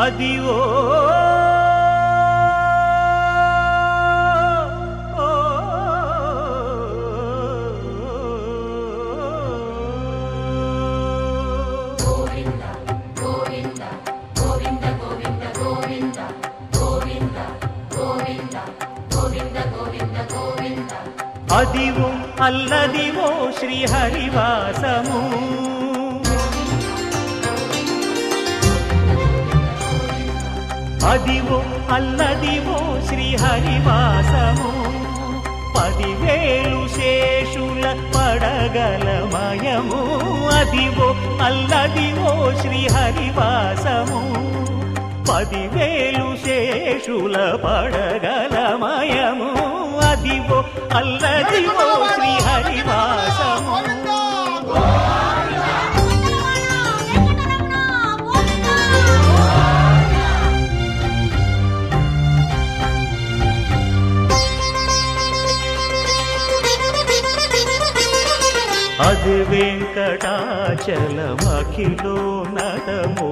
అదివో అదివో అల్లదివో శ్రీహరివాసము అదివో అల్లదివో శ్రీహరివాసము 10,000 శేషుల పడగలమయము అదివో అల్లదివో శ్రీహరివాసము 10,000 శేషుల పడగలమయము అదివో అల్లదివో శ్రీహరివాసము అది వెంకటాచలమఖిలో నటము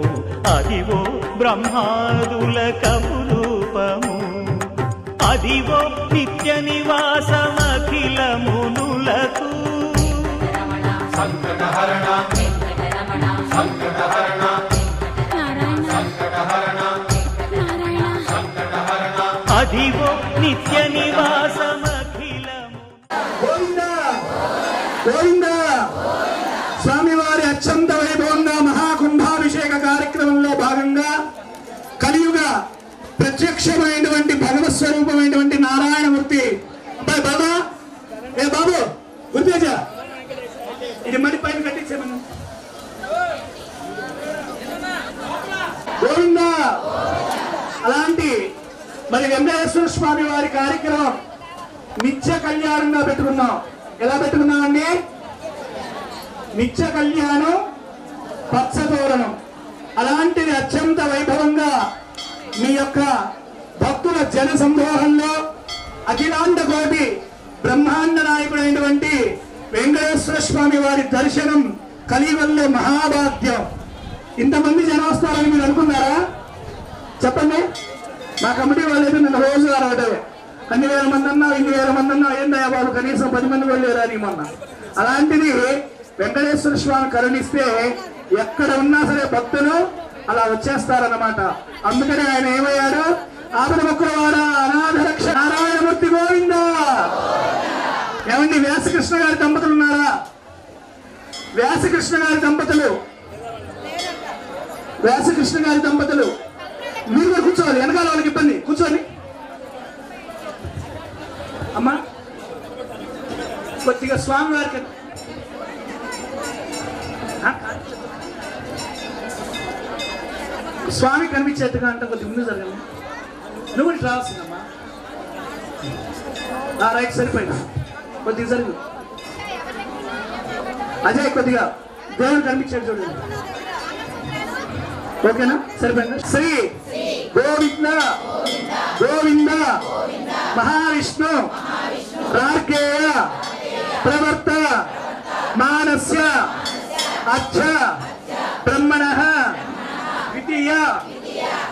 అదివో బ్రహ్మాదుల కపురూపము అదివో నిత్య నివాసమఖిల మునులకు సంకటహరణ సంకటహరణ అదివో నిత్య నివాసమఖిలము గోవిందా స్వామివారి అత్యంత వైభవంగా మహాకుంభాభిషేక కార్యక్రమంలో భాగంగా కలియుగ ప్రత్యక్షమైనటువంటి భగవత్ స్వరూపమైనటువంటి నారాయణమూర్తి బాబా ఏ బాబు గుర్తేజ ఇది మడి పైన కట్టించేమన్నా గోవిందా అలాంటి మరి వెంకటేశ్వర స్వామి వారి కార్యక్రమం నిత్య కళ్యాణంగా పెట్టుకున్నాం. ఎలా పెట్టుకున్నామండి? నిత్య కళ్యాణం పచ్చతోరణం. అలాంటిది అత్యంత వైభవంగా మీ యొక్క భక్తుల జన సందోహంలో అఖిలాండ కోటి బ్రహ్మాండ నాయకుడైనటువంటి వెంకటేశ్వర స్వామి వారి దర్శనం కలియుగంలో మహాభాగ్యం. ఇంతమంది జనం వస్తారని మీరు అనుకున్నారా? చెప్పండి. మా కమిటీ వాళ్ళు నన్ను రోజు రావటమే అన్ని వేల మంది అన్నా 2,000 మంది అన్నా ఏందయ్యా బాబు కనీసం 10 మంది కూడా లేరని మొన్న. అలాంటిది వెంకటేశ్వర స్వామి కరుణిస్తే ఎక్కడ ఉన్నా సరే భక్తులు అలా వచ్చేస్తారన్నమాట. అందుకని ఆయన ఏమయ్యాడు? ఆపద మొక్కలవాడ అనాథ రక్ష నారాయణమూర్తి గోవిందా. ఏమండి వ్యాసకృష్ణ గారి దంపతులు ఉన్నారా? వ్యాసకృష్ణ గారి దంపతులు మీరు కూడా కూర్చోవాలి. వెనకాల వాళ్ళకి ఇబ్బంది, కూర్చోండి అమ్మా. కొద్దిగా స్వామి వారికి స్వామి కనిపించేట్టుగా అంటే కొద్దిగా ముందు జరగండి. నువ్వు ఇట్లా రావాల్సిందమ్మా. రైట్ సరిపోయినా కొద్దిగా జరుగు. అజయ్ కొద్దిగా దేవుడు కనిపించాడు చూడండి. ఓకేనా? సరిపోయిందా? శ్రీ గోవింద గోవింద మహావిష్ణు రార్కేయ ప్రవర్త మానస్య అచ్చ బ్రహ్మణః ద్వితీయ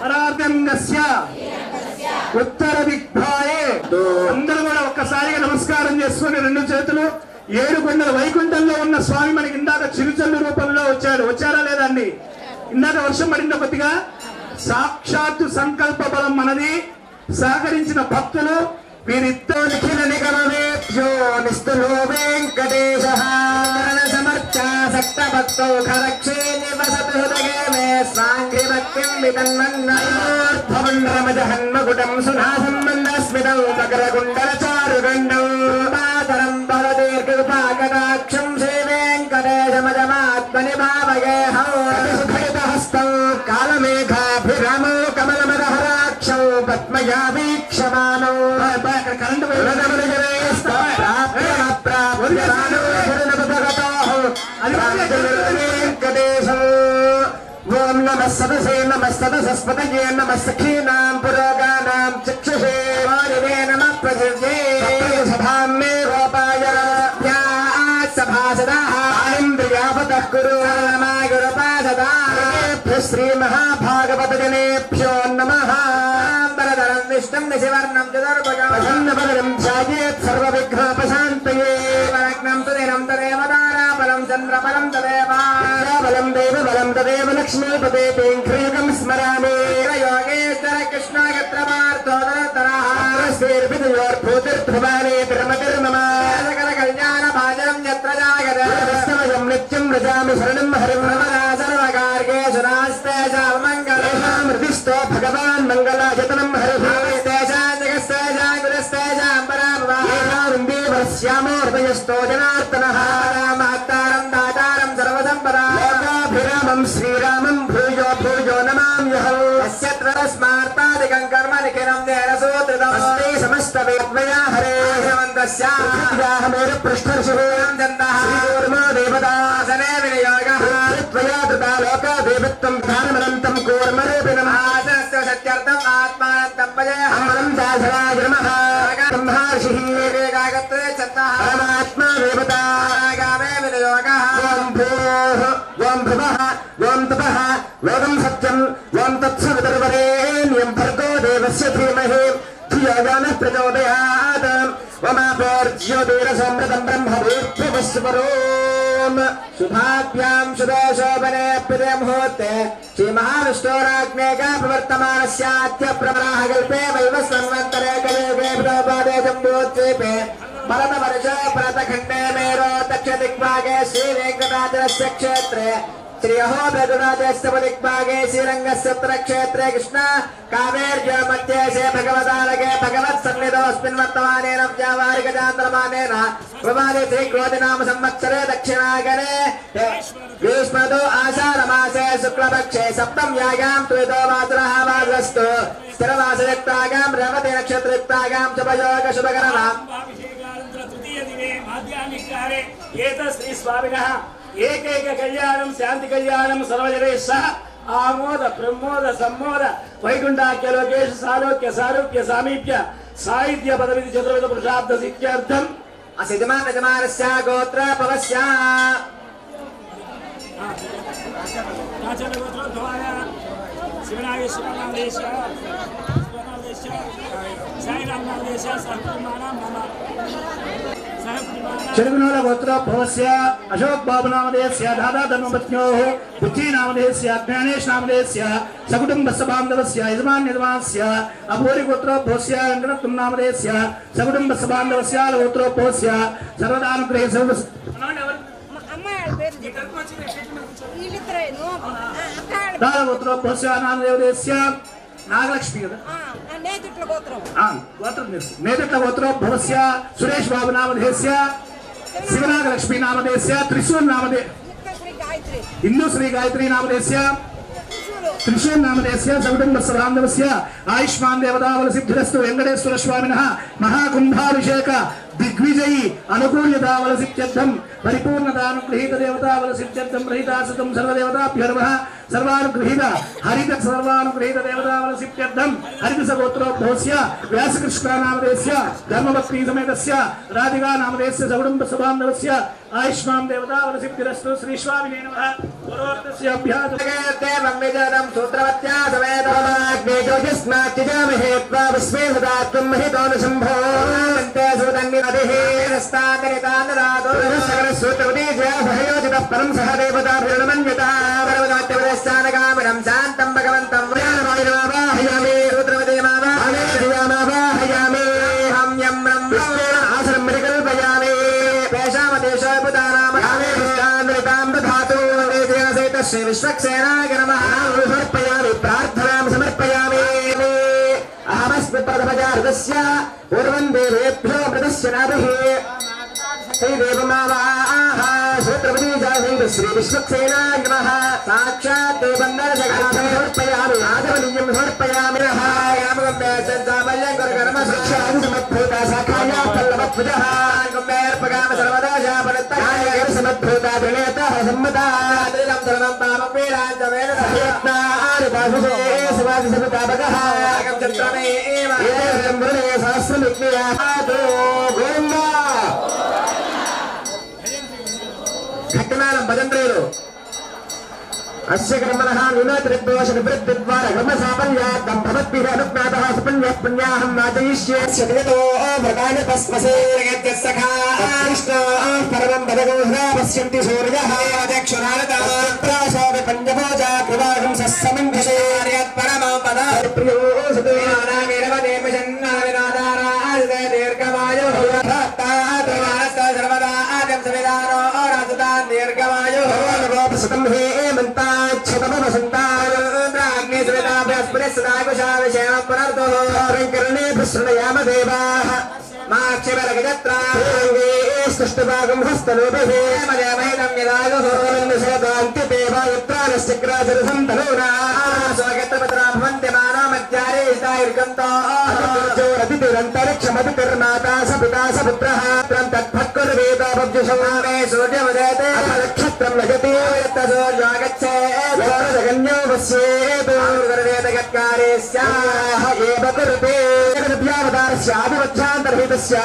పరార్ధంగస్య ఉత్తర దిగ్భాయే. అందరూ కూడా ఒక్కసారిగా నమస్కారం చేసుకుని 2 చేతులు. 7 కొండల వైకుంఠంలో ఉన్న స్వామి మనకి ఇందాక చిరుచల్లు రూపంలో వచ్చాడు. వచ్చారా లేదా అండి? ఇందాక వర్షం పడిందో కొద్దిగా. సాక్షాత్తు సంకల్ప బలం మనది. సహకరించిన భక్తులు వీరిద్దరూ నిఖిల నిగమవేభ్యో నిస్తులో వెంకటేశః సమర్థ సక్త భక్తౌ ఖరక్షే నివసతు హృదగే మే స్వాంఘ్రి భక్తిం వితన్మన్నోర్భవం రమజహన్మకుటం సునాసంబంధస్మితం మకరకుండల చారుగండం మాతరం భవదీర్ఘపాకటాక్షం శ్రీ వెంకటేశమజమాత్మని భావగేహం సుఖితహస్తం కాలమేఘాభిరామో కమలమదహరాక్షం పద్మయా వీక్షమానో కరెంట్ వెంకటేశం. ఓం నమః సదసే నమః సదసస్పతయే నమః సఖీనాం పురోగానాం చక్షుషే వారివే నమః ప్రజే సభాం మే రూపాయ యా సభాసదాః ఇంద్రియావతః కురు నమాయ గురుపాసదా श्री महाभागवत जनेभ्यो नमः। बलधरं विष्णुं निशिवर्णं चतुर्भुजं प्रसन्नवदनं ध्यायेत् सर्वविघ्नोपशान्तये। वरग्नं सुदिनं तदेव ताराबलं चन्द्रबलं तदेव बलं देवबलं तदेव लक्ष्मीपते तेङ्घ्रियुगं स्मरामि। योगेश्वर कृष्णागत्रमार्थोदरतरः श्रीर्विदयोर्भूतिर्ध्रुवाणे तिर्मतिर्मम सकल कल्याण भाजनं यत्र जागद समयं नित्यं व्रजामि शरणं हरिं नमः। सर्वकार्येषु नास्ते मङ्गलमृतिस्तो भगवान् मङ्गलायतनं हरिस्तेषां जगस्तेषां कुलस्तेषां परामृश्यामो हृदयस्थो जनार्दनः महत्तारं दातारं सर्वसम्पदां लोकाभिरामं श्रीरामं भूयो भूयो नमाम्यहम्। अस्य त्वरस्मार्तादिकं कर्म निखिलं तेन सूत्रितम् अस्मै समस्तवेद्मया हरे पृष्ठर्षिभूयं जन्तः श्रीकूर्मो देवदासने विनियोगः त्वया धृता लोकादेवत्वं ध्यानमनन्तं कूर्मरूपिणम् आसनस्य सत्यर्थम् आत्मानन्तं भजयहमनं दासराय नमः। ब्रह्मर्षिः एकागत्वे चत्तः परमात्मा देवता आगामे विनियोगः। ॐ भूः ॐ भुवः ॐ तपः वेदं सत्यम् ॐ तत्सवितुर्वरेण्यं भर्गो देवस्य धीमहि धियो यो नः प्रचोदयात्। वमापोर्ज्योतिरसमृतं ब्रह्मभूर्भुवस्वरोम्। शुभाभ्यां शुभशोभने प्रिय मुहूर्ते श्रीमहाविष्णोराज्ञेका प्रवर्तमानस्याद्य प्रवराहकल्पे वैवस्वन्वन्तरे कलियुगे प्रपादे जम्बूद्वीपे भरतवर्षे भरतखण्डे मेरो दक्षदिग्भागे श्रीवेङ्कटाचलस्य क्षेत्रे श्रीअहोबिरगुणादेशस्य दिग्भागे श्रीरङ्गस्य उत्तरक्षेत्रे कृष्ण कावेर्यो मध्येशे भगवदालगे भगवत्सन्निधोऽस्मिन् वर्तमानेन व्यावहारिकचान्द्रमानेन प्रभाते श्रीक्रोधिनाम संवत्सरे दक्षिणागरे ग्रीष्मतो आषाढमासे शुक्लपक्षे सप्तम्यागां त्रिदो वासरः वासरस्तु स्थिरवासयुक्तागां रेवती नक्षत्रयुक्तागां शुभयोग शुभकरणाम् तृतीयदिने माध्याह्निकाले एतस्मै स्वामिनः एकैक कल्याणं शांति कल्याणं सर्वजनैः सह आमोद प्रमोद सम्मोद वैकुण्ठाख्य लोकेश सालोक्य सारूप्य सामीप्य साहित्य पदविधि चतुर्विध पुरुषार्थ सिद्ध्यर्थम् असिजमान यजमानस्य गोत्र पवस्य शिवनाय शिवनामदेश साईरामनामदेश सहकुटुम्बानां मम చెరుగునోల గోత్ర భవస్య అశోక్ బాబు నామధేయస్య దాదా ధర్మపత్న్యోః బుద్ధి నామధేయస్య జ్ఞానేష్ నామధేయస్య సకుటుంబస్య బాంధవస్య యజమాన్యజమానస్య అభూరి గోత్ర భవస్య వెంకటత్వం నామధేయస్య సకుటుంబస్య బాంధవస్య గోత్ర భవస్య సర్వదానుగ్రహ సర్వ దాదా గోత్ర భవస్య నామధేయస్య నాగలక్ష్మి కదా నేతిట్ల గోత్రం నేతిట్ల గోత్రం భవస్య సురేష్ బాబు నామధేయస్య శివనాగలక్ష్మి నామధేయస్య త్రిశూల్ నామధేయ ఇందు శ్రీ గాయత్రి నామధేయస్య త్రిశూల్ నామధేయస్య సకుటుంబస్య బాంధవస్య ఆయుష్మాన్ దేవతావల సిద్ధిరస్తు వెంకటేశ్వర స్వామినః మహాకుంభాభిషేక దిగ్విజయీ అనుకూల్యతావల సిద్ధ్యర్థం పరిపూర్ణతానుగృహీత దేవతావల సిద్ధ్యర్థం రహితాసతం సర్వదేవతాభ్యో నమః సర్వానుగృహీత హరిత సర్వానుగృహీత దేవతావల సిద్ధ్యర్థం హరిత సగోత్రోద్భవస్య వ్యాసకృష్ణ నామధేయస్య ధర్మపత్ని సమేతస్య రాధికా నామధేయస్య సకుటుంబస్య బాంధవస్య ఆయుష్మాన్ దేవతావల సిద్ధిరస్తు శ్రీ స్వామినే నమః పురోర్తస్య దేవం విజయం సూత్రవత్యా సమేతమాగ్నే జ్యోతిస్మాత్యజామహే త్వా విశ్వే సదాత్వం మహితోనుశంభో అంతే సుదన్నిరదిః రస్తాదనితానరాదో సకల సూత్రవతి జయ సహయోజిత పరం సహ దేవతాభిర్నమన్యతా పరమదాత్యవదస్థానగామినం శాంతం భగవంతం వ్యానమాయమావాహయామి సూత్రవతి మావాహయామి హమ్యం బ్రహ్మ ఆసనం పరికల్పయామి श्री विश्वक्सेनाय नमः समर्पयामि प्रार्थनां समर्पयामि अहमस्मि प्रथमजातस्य पूर्वं देवेभ्यो मृतस्य नाभिः श्रीदेवमावाह सूत्रवती जासैव श्री विश्वक्सेनाय नमः साक्षात् समर्पयामि आगमनीयं समर्पयामि कर्म शिक्षां समद्भूता शाखाया पल्लवध्वजः कुम्भेर्पगाम सर्वदा शापनत्तः समद्भूता प्रणेतः सम्मता सर्वं पापपीडाञ्चमेन सहयत्नादिपाशुषे शिवादि समतापकः आगं चत्रमे एव एतं वृणे सहस्रमिग्नियाः गोविन्द घट्टनालं भजन्त्रेलु अस्य कर्मणः न्यूनोत्तरदोष निवृत्तिद्वारा कर्मसाफल्यार्थं भवद्भिः अनुज्ञातः सुपुण्यः पुण्याहं वाचयिष्ये यतो व्रतानि तस्मसे यज्ञसखा कृष्णा परमं पदगोहना पश्यन्ति सूर्यः दक्षिणारतात्राशापि पञ्चभोजा कृपागं सस्समन्विषे परमं पदा प्रियो सुदेवानामेरवदेवजन्नाविनादाराजते दीर्घमायुः सर्वदा आद्यं सविदानो राजदान् दीर्घमायुः सुतं हे मंताच्छतमवसन्ताग्ने सुविताभ्यस्पति सदा कुशाविषयं पुनर्दुः कर्णे प्रसृणयाम देवाः माक्षिबलगजत्राङ्गे स्तुष्टभागं हस्तलोभिः मदेवहितं यदायुः निषेदान्तिते वायुत्राणस्य ग्राजरथं तनूना स्वगत्रपत्रा भवन्त्यमाना मध्यारे हितायुर्गन्तो रतिरन्तरिक्षमतिर्माता स पिता स पुत्रः तत्फक्कुर्वेदापब्जशोमे सूर्यमुदयते नक्षत्रं लगति सूर्योगच्छेन्यो वस्येत् गुरुवेदगत्कारे स्याः एव कुरुते जगदभ्यावतारस्यादिमध्यान्तर्हितस्य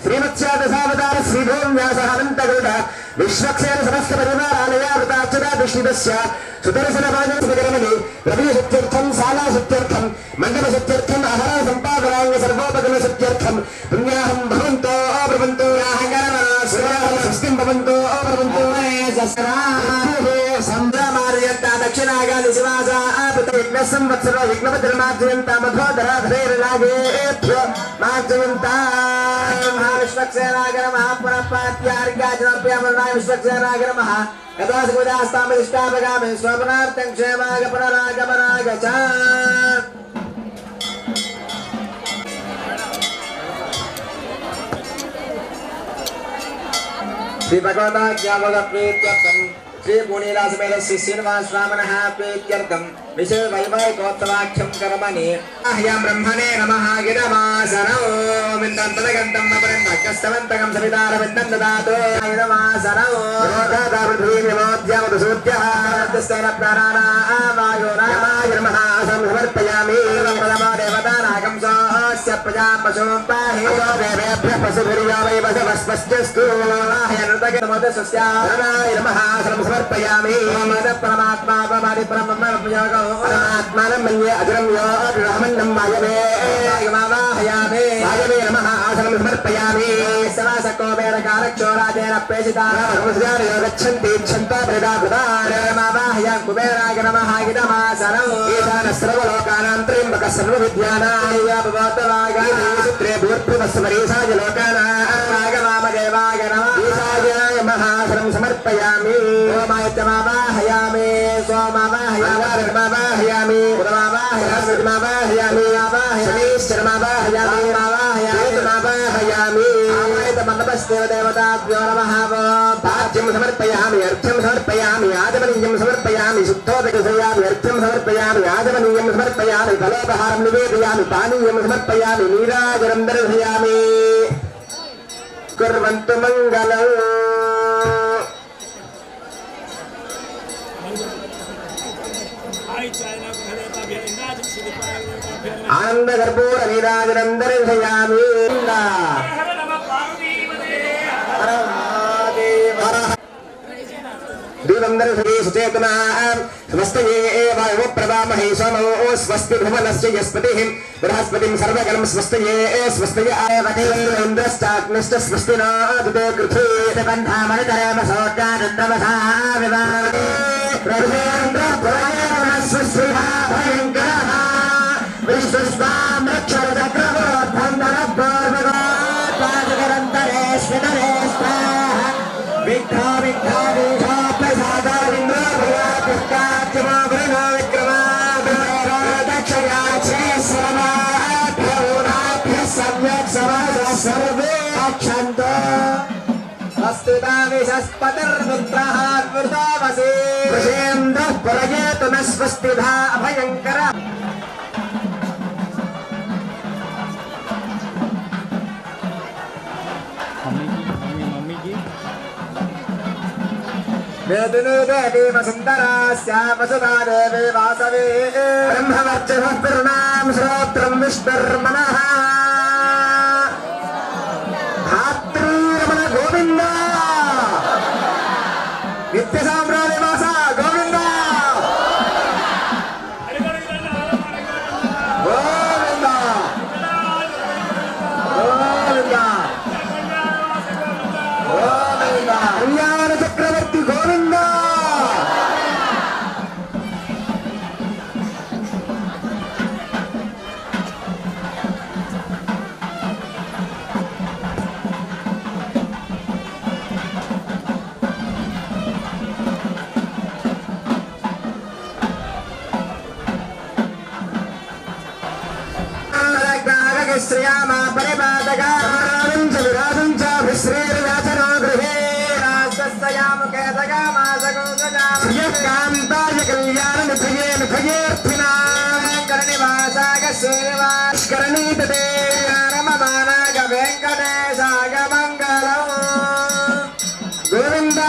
श्रीमत्स्यादशावतार श्रीभूम्यासः अनन्तगरुड विश्वक्सेन समस्तपरिवारालयावृताच्युता दृष्टितस्य सुदर्शनपादसुभकर्मणि रविशक्त्यर्थं शालाशक्त्यर्थं मण्डपशक्त्यर्थम् आहार सम्पादनाङ्ग सर्वोपगमशक्त्यर्थं पुण्याहं भवन्तो ब्रवन्तो स्वस्तिं भवन्तो ब्रवन्तो संभ्रमार्यन्ता दक्षिणागानि शिवासा विघ्नसंवत्सरो विघ्नपतिर्मार्जयन्ता मध्वोदराधरेर्लागेभ्यो मार्जयन्ता महाविश्वक्सेनागर महापुरपात्यार्गाजनप्रियमर्णाय विश्वक्सेनागर महा यथासुविधास्तामदिष्टापगामि स्वप्नार्थं क्षेमाग पुनरागमनाग च श्री भगवता ज्ञापकप्रीत्यर्थं श्री पुनीरासमेत श्री श्रीनिवास वामनः प्रीत्यर्थं विषय वैवाहिकोत्सवाख्यं कर्मणि अह्यं ब्रह्मणे नमः गिरमासनो विन्दन्तगन्तं अपरन्दकस्तवन्तकं सवितारविन्दं ददातु गिरमासनो रोधादापृथ्वीर्यमोद्यामतसूत्यः तस्तेन प्राणाना वायुराय नमः समर्पयामि पदमा देवतानागं सोऽस्य प्रजां पशुं पाहि देवेभ्यः पशुभिर्यो वै वसवस्पश्चस्तु ह्यनृतगमदस्याय नमः समर्पयामि मद परमात्मा पमादि परमप्रयोगो परमात्मानं मन्ये अजरं यो ब्रह्मण्यं मायवे वाहयामि मायवे नमः आसनं समर्पयामि सवासको वेदकारक्षोराजेन प्रेषिताः नमस्कारो गच्छन्ति इच्छन्तो प्रेदाकृताः वाहयां कुबेराय नमः इदमासनम् ईशानः सर्वलोकानां त्र्यम्बकः सर्वविद्यानां भवतवागाय सूत्रे भूर्भुवस्वरीसाय लोकानां वागवामदेवाय नमः ईशाय महासनं समर्पयामि ओमायत्यमावाहयामि सोमावाहयामि उदमावाहयामि शनीश्चरमावाहयामि देवताभ्यो नमः भाज्यं समर्पयामि अर्घ्यं समर्पयामि आचमनीयं समर्पयामि शुद्धोदकसयामि अर्घ्यं समर्पयामि आचमनीयं समर्पयामि फलोपहारं निवेदयामि पानीयं समर्पयामि नीराजनं दर्शयामि कुर्वन्तु मङ्गलम् आनंद कर्पूर नीराजनं दर्शयामि दीपं दर्शये सुचेतना स्वस्तये एव प्रदामहे सोमो स्वस्ति भुवनस्य यस्पतिः बृहस्पतिं सर्वगणं स्वस्तये स्वस्तय इन्द्रश्चाग्निश्च स्वस्ति नो दुते कृथे बन्धामनितरेम सौर्यानन्दमसा विवादे प्रभेन्द्रपुराणस्वस्तिहा भयङ्करः विश्वस्वां रक्षरचक्रवोद्धन्दनभोर्भगोत्पादकरन्तरे श्वितरे स्वाहा विघ्नो विघ्नो विघ्नो प्रसादारिन्द्रो भयापुष्टाच्यमो वृणो विक्रमाभ्यो दक्षया श्रीश्रमाभ्यो नाभ्यः सम्यक् समासः सर्वे अक्षन्तो वस्तुताविशस्पतिर्मित्रः वृतोऽवसि वृषेन्द्रः पुरयेतु न स्वस्तिधा भयङ्करः वेदिनी देवी वसुन्धरास्या वसुधा देवी वासवी ब्रह्मवर्चसः पूर्णां श्रोत्रं विष्णुर्मनः धात्रीरमण गोविन्द नित्यसाम्राज्यवास गोविन्द శ్రీనివాస్కరణీతే రమమానాగ వెంకటేశాగ మంగళం గోవింద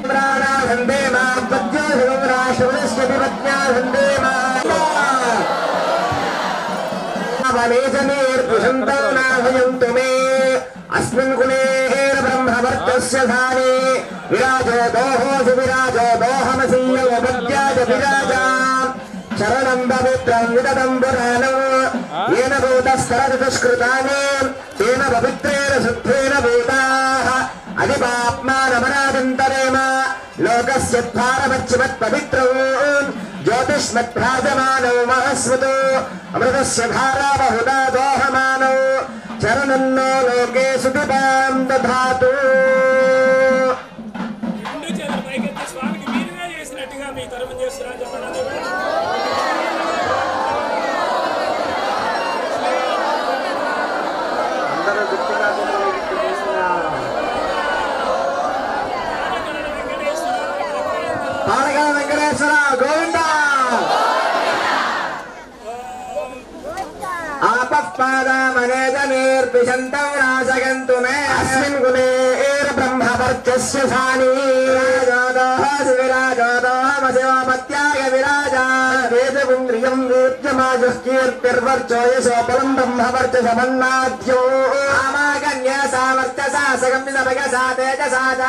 वंदे मां पद्योगं राष्ट्रवस्य विपत्न्या वंदे मां वनेजनेर्पुषन्तो नाभयन्तु मे अस्मिन् कुले ब्रह्मवर्चस्य धाने विराजो दोहोऽसि विराजो दोहमसीयवपद्याय विराजा शरणं पवित्रं विदतं पुराणं येन भूतस्तरदुष्कृतानि तेन पवित्रेण शुद्धेन भूताः अधिपाप्मानमनादन्तरेम लोकस्य भारमच्युमत्पवित्रौ ज्योतिष्मद्भ्राजमानौ महस्वतो अमृतस्य धारा बहुधा दोहमानौ चरणन्नो लोके सुखितां दधातु స్వామికి మీరుగా చేసినట్టుగా మీ తరఫు చేస్తున్నారు చెప్పండి. పాలగా వెంకటేశ్వర గోవింద आपःपादामनेजनेर्पिशन्तं नाशयन्तु मे अस्मिन् कुले ब्रह्मवर्चस्य सानि विराजोदोऽसि विराजोदोऽहमशिवपत्याय विराजा वेदपुण्ड्रियं वीर्यमाजुः कीर्तिर्वर्चो यशोपलं ब्रह्मवर्चसमन्नाद्यो आमाकन्या सामर्थ्यसा सगम्यसमयसा तेजसा च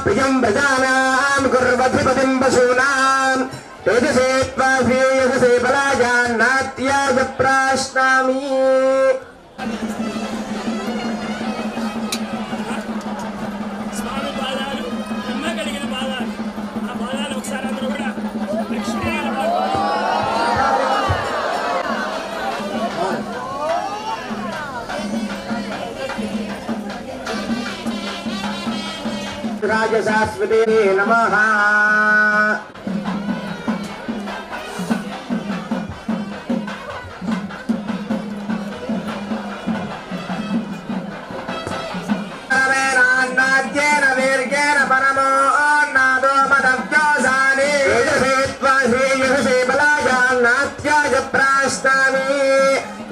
प्रियं प्रजानां कुर्वधिपतिं पशूनां तेजसे त्वाभियसे बलाजान्नात्याय प्राश्नामि స్వామి పాదాలు బ్రహ్మ కలిగిన పాదాలు ఆ పాదాలు ఒకసారి అందరూ కూడా లక్ష్మీ राजशाश्वते नमः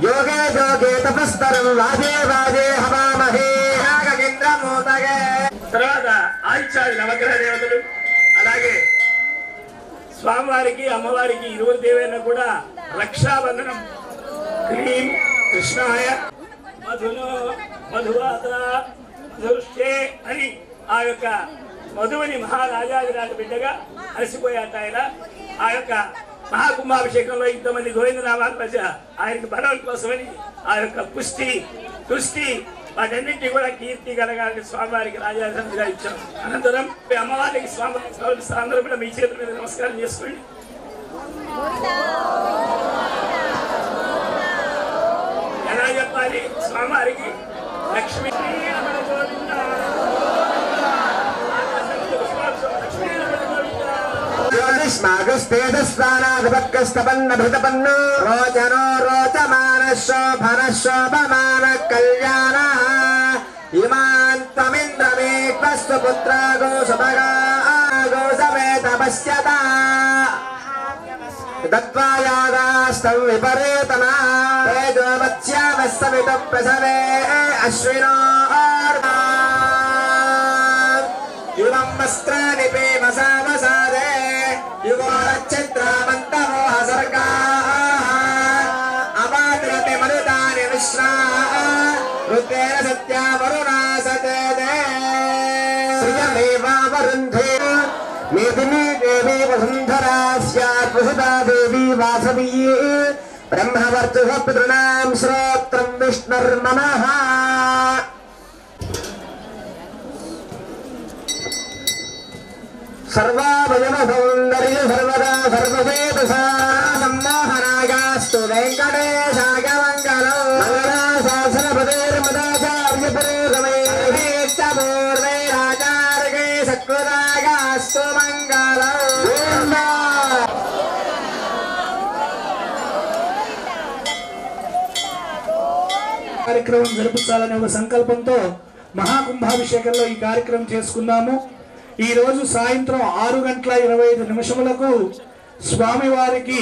योगे जोगे तपस्तरं वाजे वाजे हवामहे नागेन्द्रमोदगे తర్వాత ఆదిత్యాది నవగ్రహ దేవతలు అలాగే స్వామివారికి అమ్మవారికి ఇరువురు దేవైనా కూడా రక్షాబంధనం క్లీం కృష్ణాయ మధును మధువాత దృష్టే అని ఆ యొక్క మధువుని మహారాజాదిరాజ బిడ్డగా అలసిపోయాట ఆయన ఆ యొక్క మహాకుంభాభిషేకంలో ఇంతమంది గోవిందనామాల మధ్య ఆయనకి బలం కోసమని ఆ యొక్క పుష్టి తుష్టి వాటన్నింటినీ కూడా కీర్తి కలగాలని స్వామివారికి రాజాధిరాజుగా ఇచ్చాం. అనంతరం అమ్మవారికి స్వామివారికి అందరూ కూడా మీ చేతుల మీద నమస్కారం చేసుకోండి. ఎలా చెప్పాలి? స్వామివారికి లక్ష్మీ ज्योतिष्मागस्तेजस्वानाधिपक्कस्तपन्नभृतपन्नो रोचनो रोचमानशोभनशोभमानः कल्याणः इमान् त्वमिन्द्रमेक्वस्तु पुत्रा गोसुभगा गोसमेत पश्यता दत्त्वा यादास्तं विपरीतना तेजोवत्स्यामः सवितः प्रसवे अश्विनो युवं वस्त्राणि पेमसावसादे युगोरच्छिद्रामन्तमोह सर्गाः अमात्रते मरुतानि मिश्रा रुद्रेण सत्या वरुणा सतेदे श्रियमेवावरुन्धे मेदिनी देवी वसुन्धरा स्यात् वसुधा देवी वासवी ब्रह्मवर्चः पितॄणां श्रोत्रं विष्णुर्मनः సర్వాభయవ సౌందర్య సర్వదా సర్వసేతసా సమ్మోహనాగాస్తు వెంకటేశాయ మంగళం శాసనపదేర్మదాచార్య పురోగమే పూర్వే రాజార్గే సకృదాగాస్తు మంగళం. కార్యక్రమం జరుపుతాలనే ఒక సంకల్పంతో మహాకుంభాభిషేకంలో ఈ కార్యక్రమం చేసుకున్నాము. ఈ రోజు సాయంత్రం 6:25 స్వామివారికి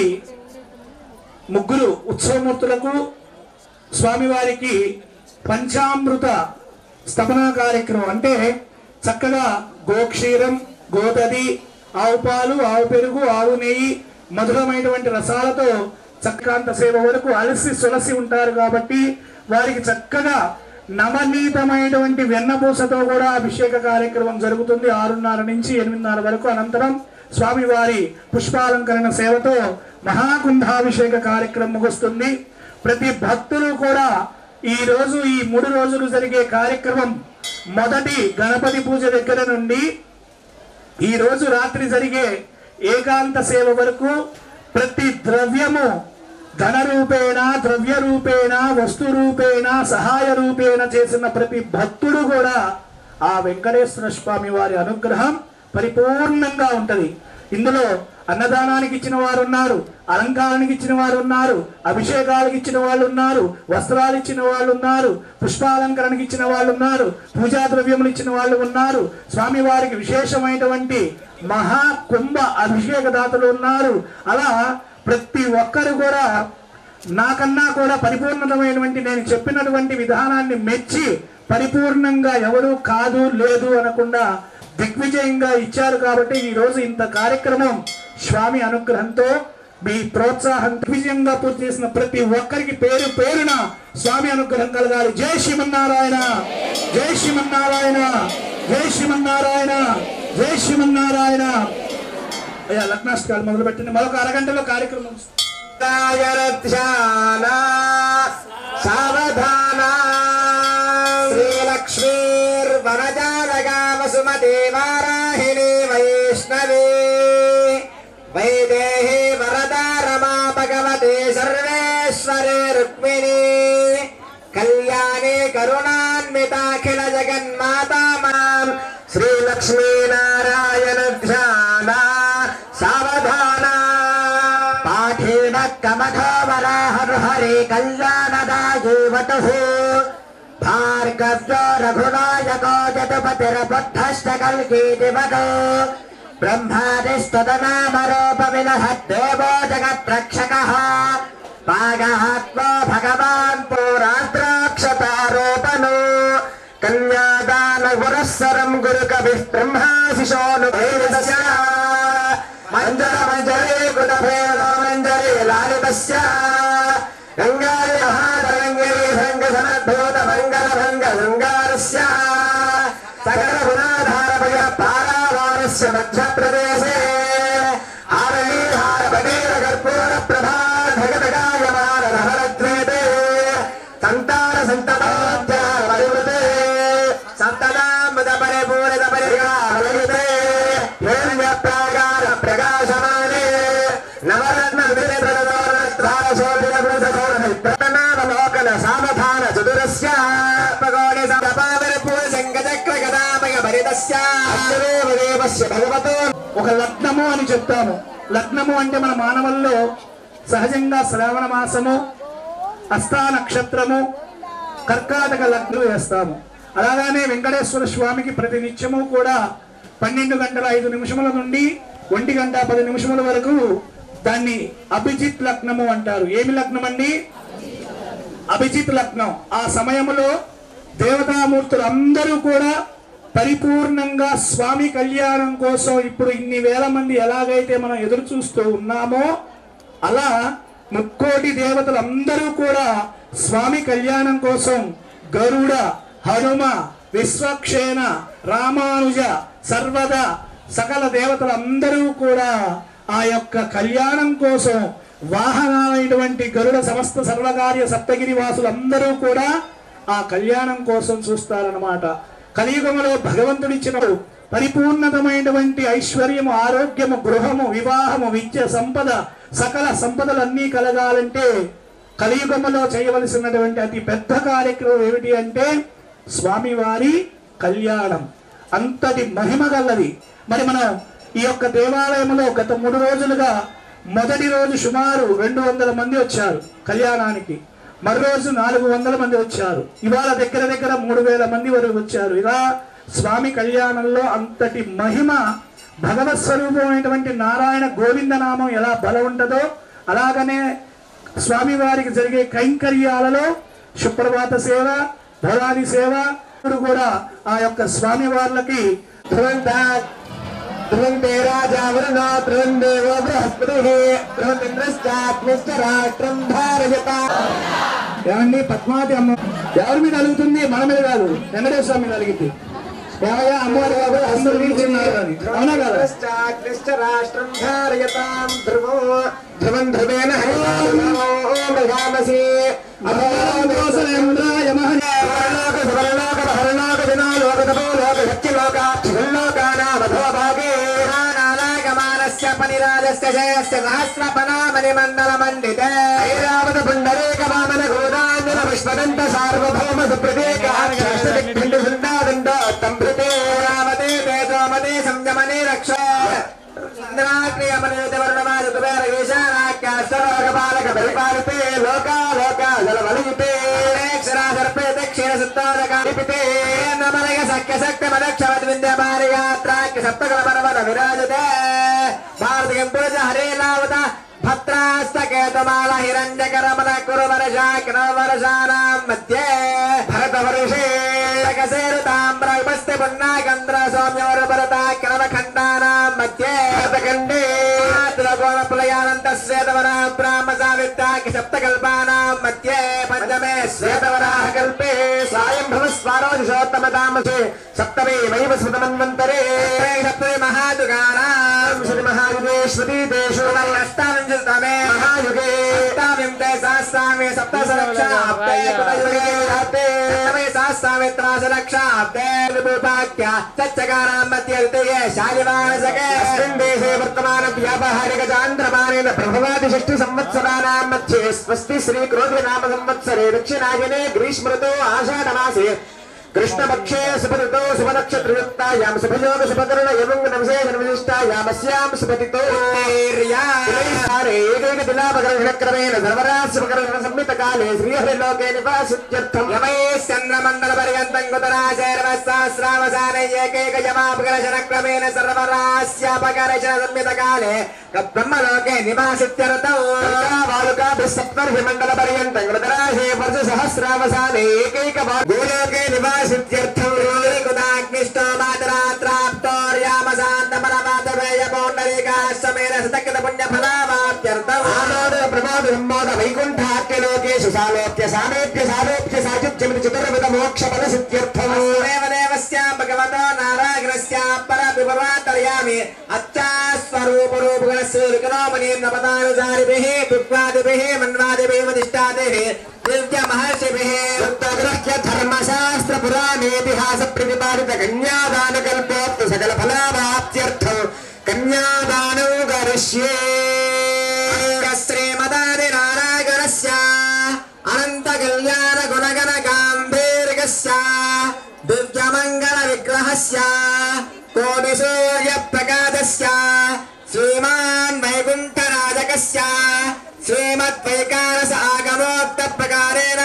ముగ్గురు ఉత్సవమూర్తులకు స్వామివారికి పంచామృత స్థపన కార్యక్రమం అంటే చక్కగా గోక్షీరం, గోదది, ఆవు పాలు, ఆవు పెరుగు, ఆవు నెయ్యి, మధురమైనటువంటి రసాలతో చక్రాంత సేవ వరకు అలసి సొలసి ఉంటారు కాబట్టి వారికి చక్కగా నవనీతమైనటువంటి వెన్నపూసతో కూడా అభిషేక కార్యక్రమం జరుగుతుంది 6:30 నుంచి 8:30 వరకు. అనంతరం స్వామివారి పుష్పాలంకరణ సేవతో మహాకుంభాభిషేక కార్యక్రమం ముగుస్తుంది. ప్రతి భక్తులు కూడా ఈ రోజు ఈ 3 రోజులు జరిగే కార్యక్రమం మొదటి గణపతి పూజ దగ్గర నుండి ఈ రోజు రాత్రి జరిగే ఏకాంత సేవ వరకు ప్రతి ద్రవ్యము ధన రూపేణ, ద్రవ్య రూపేణ, వస్తు రూపేణ, సహాయ రూపేణ చేసిన ప్రతి భక్తుడు కూడా ఆ వెంకటేశ్వర స్వామి వారి అనుగ్రహం పరిపూర్ణంగా ఉంటది. ఇందులో అన్నదానానికి ఇచ్చిన వారు ఉన్నారు, అలంకారానికి ఇచ్చిన వారు ఉన్నారు, అభిషేకాలకు ఇచ్చిన వాళ్ళు ఉన్నారు, వస్త్రాలు ఇచ్చిన వాళ్ళు ఉన్నారు, పుష్పాలంకరణకి ఇచ్చిన వాళ్ళు ఉన్నారు, పూజా ద్రవ్యములు ఇచ్చిన వాళ్ళు ఉన్నారు, స్వామివారికి విశేషమైనటువంటి మహాకుంభ అభిషేక దాతలు ఉన్నారు. అలా ప్రతి ఒక్కరు కూడా నాకన్నా కూడా పరిపూర్ణమైనటువంటి నేను చెప్పినటువంటి విధానాన్ని మెచ్చి పరిపూర్ణంగా ఎవరు కాదు లేదు అనకుండా దిగ్విజయంగా ఇచ్చారు. కాబట్టి ఈ రోజు ఇంత కార్యక్రమం స్వామి అనుగ్రహంతో మీ ప్రోత్సాహం దిగ్విజయంగా పూర్తి చేసిన ప్రతి ఒక్కరికి పేరు పేరున స్వామి అనుగ్రహం కలగాలి. జై శ్రీమన్నారాయణ, జై శ్రీమన్నారాయణ, జై శ్రీమన్నారాయణ, జై శ్రీమన్నారాయణ. అయ్యా లగ్నాష్టకాలు మొదలు పెట్టండి. మరొక అరగంటలో కార్యక్రమం. సావధాన శ్రీలక్ష్మీర్వరజానగామసుమతే వారాహిణి వైష్ణవే వైదేహి వరదా రమా భగవతే సర్వేశ్వరే రుక్మిణీ కళ్యాణి కరుణాన్వితాఖిల జగన్మాతా మాం శ్రీలక్ష్మీనారాయణ ధ్యాన సావధాన పాఠేన కమఠోవరాహర్ హరే కళ్యాణదాయేవతుః భార్గవ్యో రఘునాయకో జతుపతిరబుద్ధశ్చ కల్కీతివతో బ్రహ్మాదిస్తదనామరూపవిలహద్దేవో జగత్రక్షకః పాగాత్మో భగవాన్ పౌరాద్రాక్షతారోపణో కన్యాదాన పురస్సరం గురు కవి బ్రహ్మాశిశోను మంజర మంజరే కుటభేదో మంజరే లాలితస్య గంగారి మహాతరంగిరి భంగ సమద్భూత మంగళ భంగ శృంగారస్య సకల గుణాధార భయ పారావారస్య మధ్యప్రదేశే ఆరణీహార భగీర కర్పూర ప్రభా భగతగాయమాన రహరద్వేతే సంతాన సంతతాధ్యావరివృతే సంతదామృత పరిపూరిత పరిగావలితే హిరణ్య ప్రాకార ప్రకాశమానే నవరత్న విద్రదోరత్రారశోభిత సావధాన చతురస్య పగోడి సపావర పూజ సంగచక్ర గదామయ భరితస్య అక్షరేవదేవస్య భగవతో. ఒక లగ్నము అని చెప్తాము. లగ్నము అంటే మన మానవుల్లో సహజంగా శ్రావణ మాసము, హస్తా నక్షత్రము, కర్కాటక లగ్నం వేస్తాము. అలాగానే వెంకటేశ్వర స్వామికి ప్రతి నిత్యము కూడా 12:05 నుండి 1:10 వరకు దాన్ని అభిజిత్ లగ్నము అంటారు. ఏమి లగ్నం అండి? అభిజిత్ లగ్నం. ఆ సమయంలో దేవతామూర్తులు అందరూ కూడా పరిపూర్ణంగా స్వామి కళ్యాణం కోసం ఇప్పుడు ఇన్ని వేల మంది ఎలాగైతే మనం ఎదురు చూస్తూ ఉన్నామో అలా 1 కోటి దేవతలు అందరూ కూడా స్వామి కళ్యాణం కోసం గరుడ, హనుమ, విశ్వక్షేణ, రామానుజ, సర్వద సకల దేవతలు అందరూ కూడా ఆ యొక్క కళ్యాణం కోసం వాహనాలైనటువంటి గరుడ సమస్త సర్వకార్య సప్తగిరి వాసులందరూ కూడా ఆ కళ్యాణం కోసం చూస్తారన్నమాట. కలియుగంలో భగవంతుడిచ్చిన పరిపూర్ణతమైనటువంటి ఐశ్వర్యము, ఆరోగ్యము, గృహము, వివాహము, విద్య, సంపద, సకల సంపదలన్నీ కలగాలంటే కలియుగములో చేయవలసినటువంటి అతి పెద్ద కార్యక్రమం ఏమిటి అంటే స్వామివారి కళ్యాణం. అంతటి మహిమ గలది. మరి మనం ఈ యొక్క దేవాలయంలో గత 3 రోజులుగా మొదటి రోజు సుమారు 200 మంది వచ్చారు కళ్యాణానికి, మరో రోజు 400 మంది వచ్చారు, ఇవాళ దగ్గర 3000 మంది వరకు వచ్చారు. ఇలా స్వామి కళ్యాణంలో అంతటి మహిమ, భగవత్ స్వరూపమైనటువంటి నారాయణ గోవింద నామం ఎలా బలం ఉంటుందో అలాగనే స్వామివారికి జరిగే కైంకర్యాలలో సుప్రభాత సేవ, భవాని సేవ కూడా ఆ యొక్క స్వామి వార్లకి ఏమండి పద్మావతి అమ్మ ఎవరి మీద అలుగుతుంది? మన మీద కాదు, వెంకటేశ్వర స్వామి మీద అలిగింది. ఏమయ్యా అమ్మవారి కాబట్టి అందరూ నిల్చున్నారు అని, అవునా కదా? భద్రాస్తకేతమాల హిరణ్యకరమల కురువరశాకరవరశానాం మధ్యే భరతవర్షే తామ్రస్తి పుణ్యాగంధ్ర సౌమ్యవరభరతాక్రమఖండానాం మధ్యే భరతఖండే త్రికోణప్లయానంత శ్వేతవరా బ్రాహ్మ సావిత్రాకి సప్తకల్పానాం మధ్యే పంచమే శ్వేతవరాహ కల్పే స్వయంభవ స్వారోదిశోత్తమతామసే సప్తమే వైవ స్మృతమన్వంతరే సప్తమే మహాదుగానాం శ్రీ మహాయుగేశ్వరీ దేశో అష్టావింశతమే మహాయుగే అష్టావింశ సహస్రామే సప్తసలక్షాబ్దే కృతయుగే అబ్దే సప్తమే సహస్రామిత్రాసలక్షాబ్దే విభూపాఖ్య సచ్చకానాం మధ్య ఋతుయే శాలివానసకే అస్మిన్ దేశే వర్తమాన వ్యాపహారిక చాంద్రమానేన ప్రభవాది షష్ఠి సంవత్సరానాం మధ్యే స్వస్తి శ్రీ క్రోధి నామ సంవత్సరే దక్షిణాయనే గ్రీష్మృతో ఆషాఢమాసే कृष्णपक्षे सुपतितो शुभनक्षत्रयुक्तायां शुभयोग शुभकर्ण एवं नवशेषविशिष्टायामस्यां सुपतितो एकैकदिलापकरणक्रमेण सर्वराशिपकरणसंहितकाले श्रीहरिलोके निवासित्यर्थं यमैश्चन्द्रमण्डलपर्यन्तं कुतराशैर्वसहस्रावसाने एकैकयमापकरणक्रमेण सर्वरास्यापकरणसंहितकाले ब्रह्मलोके निवासित्यर्थौ बालुकाभिः सप्तर्षिमण्डलपर्यन्तं कुतराशे वर्षसहस्रावसाने एकैकगोलोके निवास सिद्ध्यर्थं रोलिकुदाग्निष्टो मातरात्राप्तोर्यामशान्तपरमातवेय पौण्डरीकाश्रमेण सतकृत पुण्यफलावाप्त्यर्थम् आमोद प्रमोद सम्मोद वैकुण्ठाख्यलोकेषु सालोक्य सामेप्य सालोक्य सायुज्यमिति चतुर्विध मोक्षफल सिद्ध्यर्थम् देव देवस्यां भगवतो नारायणस्यां परविभवान्तर्यामि अच्छास्वरूपरूपगणस्सूर्यकनोमनीं नपदानुसारिभिः विप्वादिभिः मन्वादिभिः वदिष्टादिभिः दिव्य महर्षिभिः उत्तग्रह्य धर्मशास्त्र पुराणेतिहास प्रतिपादित कन्यादान कल्पोक्त सकल फलावाप्त्यर्थं कन्यादानौ करिष्ये श्रीमदादि नारायणस्य अनंत कल्याण गुणगण गांभीर्यस्य दिव्य मंगल विग्रहस्य कोटि सूर्य प्रकाशस्य श्रीमान् वैकुंठराजकस्य श्रीमद्वैकारस आगमोक्त प्रकारेण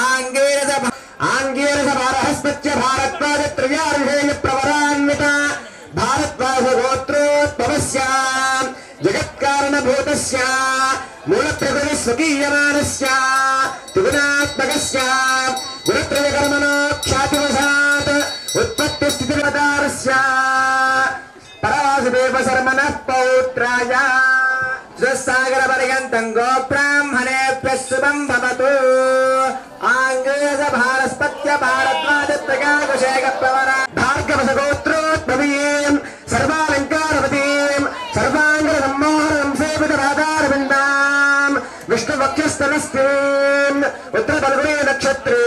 आंगीरस भारहस्पत्य भारद्वाज त्रयार्षेय प्रवरान्वित भारद्वाज गोत्रोद्भवस्य जगत्कारणभूतस्य मूलप्रकृति स्वकीयमानस्य त्रिगुणात्मकस्य गुणत्रयकर्मणो ख्यातिवशात् उत्पत्तिस्थितिरवतारस्य परवासुदेव शर्मणः पौत्राय सागर पर्यन्तं गोब्राह्मणेभ्यः शुभं भवतु आंगीरस भारस्पत्य भारद्वाज प्रकाशेक प्रवरा भार्गवस गोत्रोद्भवीं सर्वालङ्कारवतीं सर्वाङ्ग सम्मोहनं सेवित राधारविन्दां विष्णुवक्षस्थलस्तीं उत्तरफल्गुणे नक्षत्रे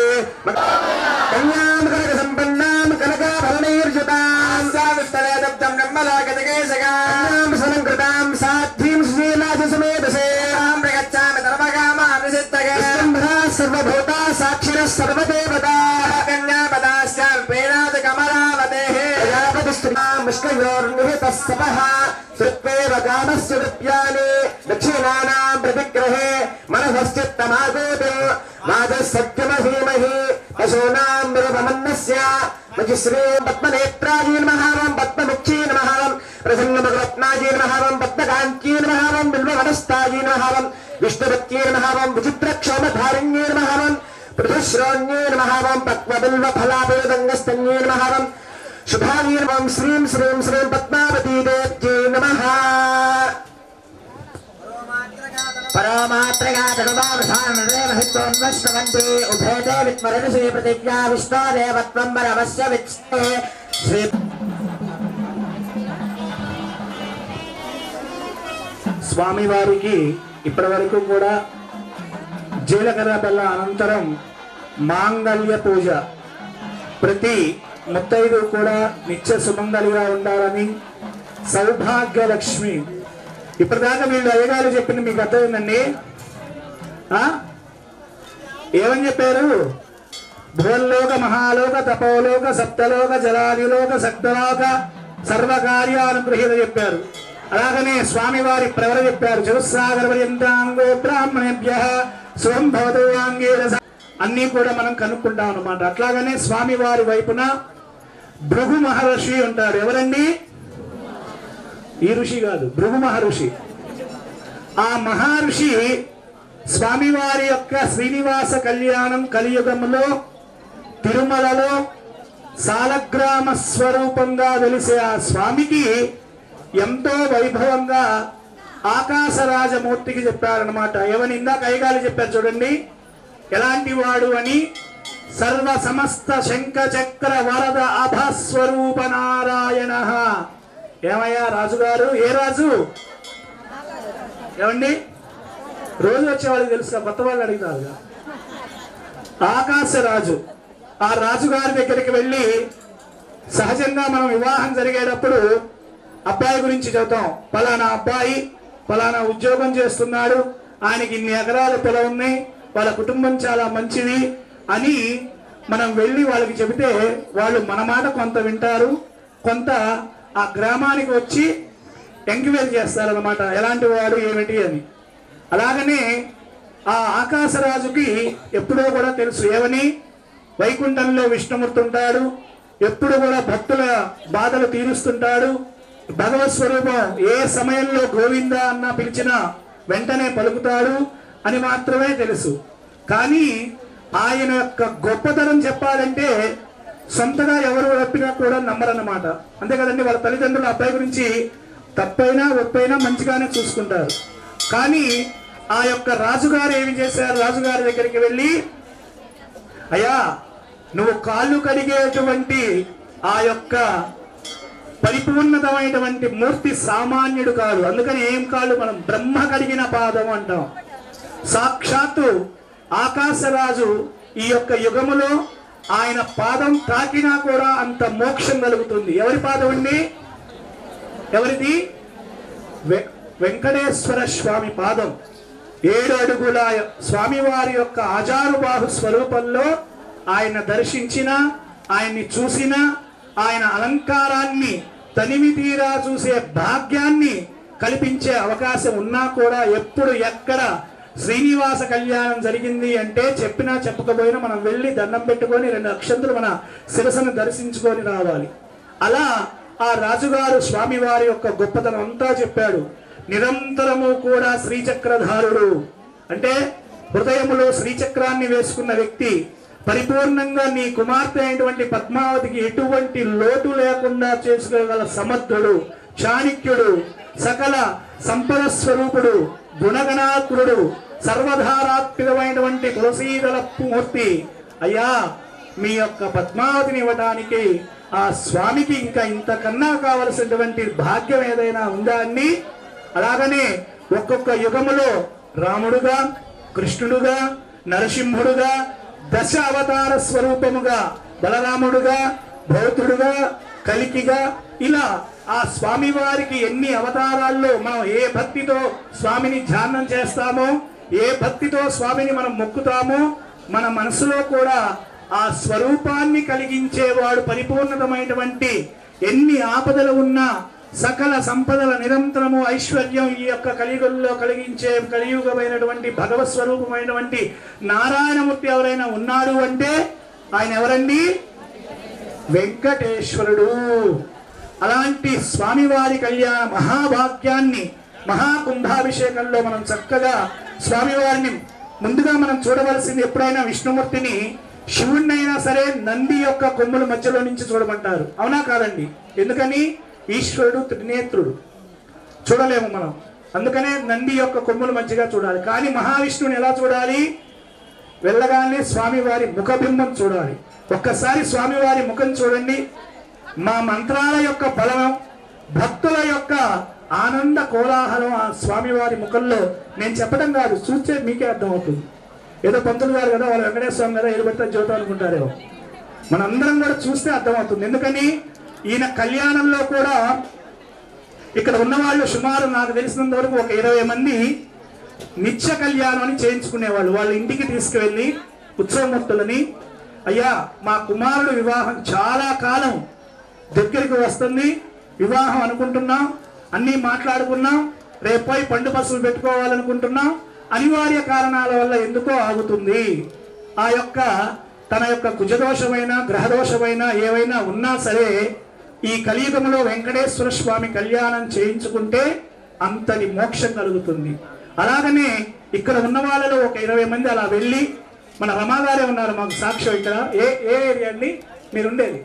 कन्यां कनकसम्पन्नां कनकाभरणैर्युतां सर्वदेवताः कन्यापदाश्चां पेनाद कमलावतेः प्रजापतिष्ठिनामुष्कयोर्निहितः सपः श्रुत्वेव कामस्य वृत्यानि दक्षिणानां प्रतिग्रहे मनसश्चित्तमागोतु वाजः सत्यमहीमहि पशूनां मृगमन्नस्य मजिश्रीं पद्मनेत्रायै नमः ॐ पद्ममुख्यै नमः ॐ प्रसन्नमगरत्नायै नमः ॐ पद्मकान्त्यै नमः ॐ बिल्ववनस्तायै नमः ॐ विष्णुभक्त्यै नमः ॐ विचित्रक्षोमधारिण्यै नमः ॐ पृथुश्रोण्यै नमः ॐ पक्वबिल्वफलाभेदङ्गस्तन्यै नमः ॐ शुभायै नमः श्रीं श्रीं श्रीं पद्मावती देव्यै नमः परमात्रगातनुभावधानदेवहित्वन्वश्रवन्ते उभयते विद्मरणसे प्रतिज्ञा विष्णोदेवत्वं परमस्य विच्छते श्री స్వామి వారికి ఇప్పటివరకు కూడా జీలకర్ర బెల్ల అనంతరం మాంగళ్య పూజ ప్రతి ముత్తైదు కూడా నిత్య సుమంగళిగా ఉండాలని సౌభాగ్య లక్ష్మి ఇప్పటిదాకా వీళ్ళు అయ్యగారు చెప్పింది మీకు అర్థమైందండి ఏమని చెప్పారు భూలోక మహాలోక తపోలోక సప్తలోక జలాదిలోక సప్తలోక సర్వకార్యానుగృహీత చెప్పారు అలాగనే స్వామివారి ప్రవర చెప్పారు చతుస్సాగర పర్యంతాంగో బ్రాహ్మణేభ్యః శుభం భవతు ఆంగేన అన్నీ కూడా మనం కనుక్కుంటాం అన్నమాట అట్లాగనే స్వామివారి వైపున భృగు మహర్షి ఉంటారు ఎవరండి ఈ ఋషి కాదు భృగు మహర్షి ఆ మహర్షి స్వామివారి యొక్క శ్రీనివాస కళ్యాణం కలియుగంలో తిరుమలలో సాలగ్రామ స్వరూపంగా వెలిసే ఆ స్వామికి ఎంతో వైభవంగా ఆకాశరాజమూర్తికి చెప్పారనమాట ఎవరి ఇందాక అయ్యగారు చెప్పారు చూడండి ఎలాంటి వాడు అని సర్వ సమస్త శంఖ చక్ర వరద అభస్వరూప నారాయణ ఏమయ్యా రాజుగారు ఏ రాజు ఏమండి రోజు వచ్చేవాళ్ళకి తెలుసు కొత్త వాళ్ళు అడుగుతారు ఆకాశరాజు ఆ రాజుగారి దగ్గరికి వెళ్ళి సహజంగా మనం వివాహం జరిగేటప్పుడు అబ్బాయి గురించి చెబుతాం ఫలానా అబ్బాయి ఫలానా ఉద్యోగం చేస్తున్నాడు ఆయనకి ఇన్ని ఎకరాల పొలం ఉన్నాయి వాళ్ళ కుటుంబం చాలా మంచిది అని మనం వెళ్ళి వాళ్ళకి చెబితే వాళ్ళు మన మాట కొంత వింటారు కొంత ఆ గ్రామానికి వచ్చి ఎంక్వైరీ చేస్తారన్నమాట ఎలాంటి వాడు ఏమిటి అని అలాగనే ఆ ఆకాశరాజుకి ఎప్పుడో కూడా తెలుసు ఏమని వైకుంఠంలో విష్ణుమూర్తి ఉంటాడు ఎప్పుడు కూడా భక్తుల బాధలు తీరుస్తుంటాడు భగవత్ స్వరూపం ఏ సమయంలో గోవింద అన్న పిలిచినా వెంటనే పలుకుతాడు అని మాత్రమే తెలుసు కానీ ఆయన యొక్క గొప్పతనం చెప్పాలంటే సొంతగా ఎవరు చెప్పినా కూడా నమ్మరన్నమాట అంతే కదండి వాళ్ళ తల్లిదండ్రులు అబ్బాయి గురించి తప్పైనా ఒప్పైనా మంచిగానే చూసుకుంటారు కానీ ఆ యొక్క రాజుగారు ఏమి చేశారు రాజుగారి దగ్గరికి వెళ్ళి అయ్యా నువ్వు కాళ్ళు కడిగేటువంటి ఆ యొక్క పరిపూర్ణతమైనటువంటి మూర్తి సామాన్యుడు కాదు అందుకని ఏం కాళ్ళు మనం బ్రహ్మ కడిగిన పాదం అంటాం సాక్షాత్తు ఆకాశరాజు ఈ యొక్క యుగములో ఆయన పాదం తాకినా కూడా అంత మోక్షం కలుగుతుంది ఎవరి పాదం అండి ఎవరిది వెంకటేశ్వర స్వామి పాదం 7 అడుగుల స్వామివారి యొక్క ఆజానుబాహు స్వరూపంలో ఆయన దర్శించిన ఆయన్ని చూసిన ఆయన అలంకారాన్ని తనివి తీరా చూసే భాగ్యాన్ని కల్పించే అవకాశం ఉన్నా కూడా ఎప్పుడు ఎక్కడ శ్రీనివాస కళ్యాణం జరిగింది అంటే చెప్పినా చెప్పకపోయినా మనం వెళ్ళి దండం పెట్టుకొని 2 అక్షంతులు మన శిరస్సును దర్శించుకొని రావాలి అలా ఆ రాజుగారు స్వామివారి యొక్క గొప్పతనం అంతా చెప్పాడు నిరంతరము కూడా శ్రీచక్రధారుడు అంటే హృదయములో శ్రీచక్రాన్ని వేసుకున్న వ్యక్తి పరిపూర్ణంగా నీ కుమార్తె అయినటువంటి పద్మావతికి ఎటువంటి లోటు లేకుండా చేసుకోగల సమర్థుడు చాణక్యుడు సకల సంపద స్వరూపుడు గుణగణాత్ముడు సర్వధారాత్మికమైనటువంటి తులసీదళ మూర్తి అయ్యా మీ యొక్క పద్మావతిని ఇవ్వడానికి ఆ స్వామికి ఇంకా ఇంతకన్నా కావలసినటువంటి భాగ్యం ఏదైనా ఉందా అని అలాగనే ఒక్కొక్క యుగములో రాముడుగా కృష్ణుడుగా నరసింహుడుగా 10 అవతార స్వరూపముగా బలరాముడుగా భౌతుడుగా కలికిగా ఇలా ఆ స్వామి వారికి ఎన్ని అవతారాల్లో మనం ఏ భక్తితో స్వామిని ధ్యానం చేస్తామో ఏ భక్తితో స్వామిని మనం మొక్కుతామో మన మనసులో కూడా ఆ స్వరూపాన్ని కలిగించేవాడు పరిపూర్ణమైనటువంటి ఎన్ని ఆపదలు ఉన్నా సకల సంపదల నిరంతరము ఐశ్వర్యం ఈ యొక్క కలియుగంలో కలిగించే కలియుగమైనటువంటి భగవత్ స్వరూపమైనటువంటి నారాయణమూర్తి ఎవరైనా ఉన్నాడు అంటే ఆయన ఎవరండి? వెంకటేశ్వరుడు. అలాంటి స్వామివారి కళ్యాణ మహాభాగ్యాన్ని మహాకుంభాభిషేకంలో మనం చక్కగా స్వామివారిని ముందుగా మనం చూడవలసింది ఎప్పుడైనా విష్ణుమూర్తిని శివుణ్ణైనా సరే నంది యొక్క కొమ్ముల మధ్యలో నుంచి చూడమంటారు. అవునా కాదండి? ఎందుకని? ఈశ్వరుడు త్రినేత్రుడు, చూడలేము మనం. అందుకనే నంది యొక్క కొమ్ముల మధ్యగా చూడాలి. కానీ మహావిష్ణువుని ఎలా చూడాలి? వెళ్ళగానే స్వామివారి ముఖబింబం చూడాలి. ఒక్కసారి స్వామివారి ముఖం చూడండి. మా మంత్రాల యొక్క బలం, భక్తుల యొక్క ఆనంద కోలాహలం ఆ స్వామివారి ముఖంలో నేను చెప్పడం కాదు, చూస్తే మీకే అర్థమవుతుంది. ఏదో పంతులు గారు కదా, వాళ్ళు వెంకటేశ్వర స్వామి కదా, ఏదో పెద్ద జ్యోతి అనుకుంటారేమో. మనందరం కూడా చూస్తే అర్థమవుతుంది. ఎందుకని? ఈయన కళ్యాణంలో కూడా ఇక్కడ ఉన్నవాళ్ళు సుమారు నాకు తెలిసినంత వరకు ఒక 20 మంది నిత్య కళ్యాణం అని చేయించుకునేవాళ్ళు. వాళ్ళ ఇంటికి తీసుకువెళ్ళి ఉత్సవమూర్తులని, అయ్యా మా కుమారుడు వివాహం చాలా కాలం దగ్గరికి వస్తుంది, వివాహం అనుకుంటున్నాం, అన్నీ మాట్లాడుకున్నాం, రేపై పండు పసులు పెట్టుకోవాలనుకుంటున్నాం, అనివార్య కారణాల వల్ల ఎందుకో ఆగుతుంది. ఆ యొక్క తన యొక్క కుజదోషమైన గ్రహదోషమైన ఏవైనా ఉన్నా సరే ఈ కలియుగంలో వెంకటేశ్వర స్వామి కళ్యాణం చేయించుకుంటే అంతటి మోక్షం కలుగుతుంది. అలాగనే ఇక్కడ ఉన్న వాళ్ళలో ఒక 20 మంది అలా వెళ్ళి, మన రమాగారే ఉన్నారు మాకు సాక్ష్యం. ఇక్కడ ఏ ఏరియా అండి మీరుండేది?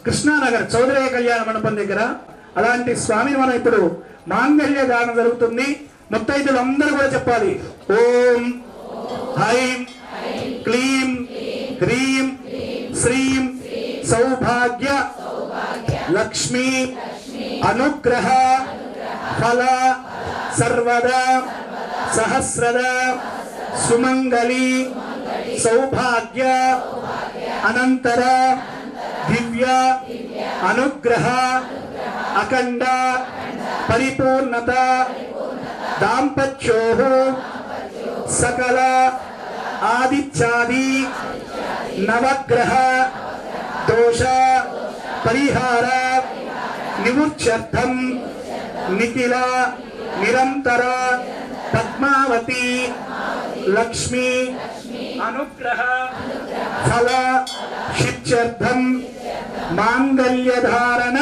కృష్ణానగర్ చౌదరయ్య కళ్యాణ మండపం దగ్గర. అలాంటి స్వామిని మనం ఇప్పుడు మాంగళ్య దానం జరుగుతుంది. ముత్తైదులు అందరూ కూడా చెప్పాలి, ఓం హైం క్లీం హ్రీం శ్రీం సౌభాగ్య లక్ష్మీ అనుగ్రహ ఫల సర్వదా సహస్రద సుమంగళి సౌభాగ్య అనంతర దివ్య అనుగ్రహ అఖండ పరిపూర్ణత దాంపత్యో సకల ఆదిత్యాది నవగ్రహ దోష పరిహార నివృత్త్యర్థం నిఖిల నిరంతర పద్మావతి లక్ష్మీ అనుగ్రహ ఫల సిద్ధ్యర్థం మాంగళ్యధారణ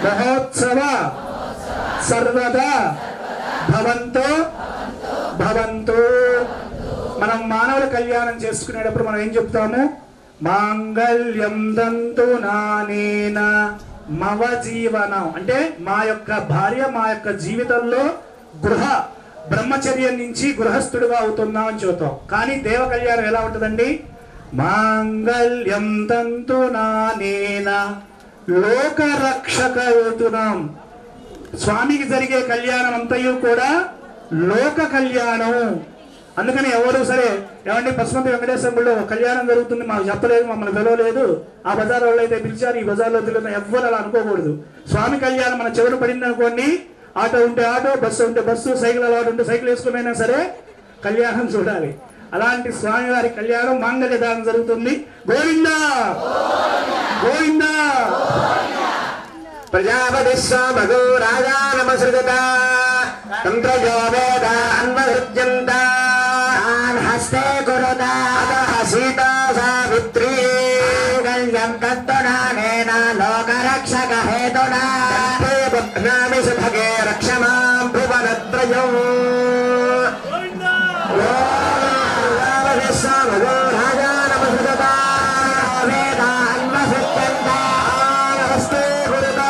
మహోత్సవ సర్వదా భవంతో భవంతో. మనం మానవుల కళ్యాణం చేసుకునేటప్పుడు మనం ఏం చెప్తాము? మాంగళ్యం దంతు నానేన మవ జీవనం, అంటే మా యొక్క భార్య మా యొక్క జీవితంలో గృహ బ్రహ్మచర్యం నుంచి గృహస్థుడుగా అవుతున్నాం అని చెబుతాం. కానీ దేవ కళ్యాణం ఎలా ఉంటుందండి? మాంగళ్యం తంతు నానేన లోకరక్షక యోతునాం. స్వామికి జరిగే కళ్యాణం అంతయు కూడా లోక కళ్యాణం. అందుకని ఎవరు సరే ఏమంటే పశుపతి వెంకటేశ్వరంలో కళ్యాణం జరుగుతుంది మాకు చెప్పలేదు, మమ్మల్ని పిలవలేదు, ఆ బజార్ వాళ్ళు అయితే పిలిచారు, ఈ బజార్లో తెలియదు, ఎవ్వరు అలా అనుకోకూడదు. స్వామి కళ్యాణం మన చెవులు పడింది అనుకోండి, ఆటో ఉంటే ఆటో, బస్సు ఉంటే బస్సు, సైకిల్ అలవాటు ఉంటే సైకిల్ వేసుకునైనా సరే కళ్యాణం చూడాలి. అలాంటి స్వామివారి కళ్యాణం మాంగళ్య దానం జరుగుతుంది. గోవిందా గోవిందా. ప్రజాపతి స్వామగో రాజా నమసృగత తంత్రజో వేద అన్వహృజ్యంత హస్తే కురుత సీతా సావిత్రీ మాంగళ్యం కర్తునానేన లోకరక్షక హేతునా బధ్నామి సుభగే రక్షమాం భువనత్రయం. స్వామగో రాజా నమసృగత వేద అన్వహృజ్యంత హస్తే కురుత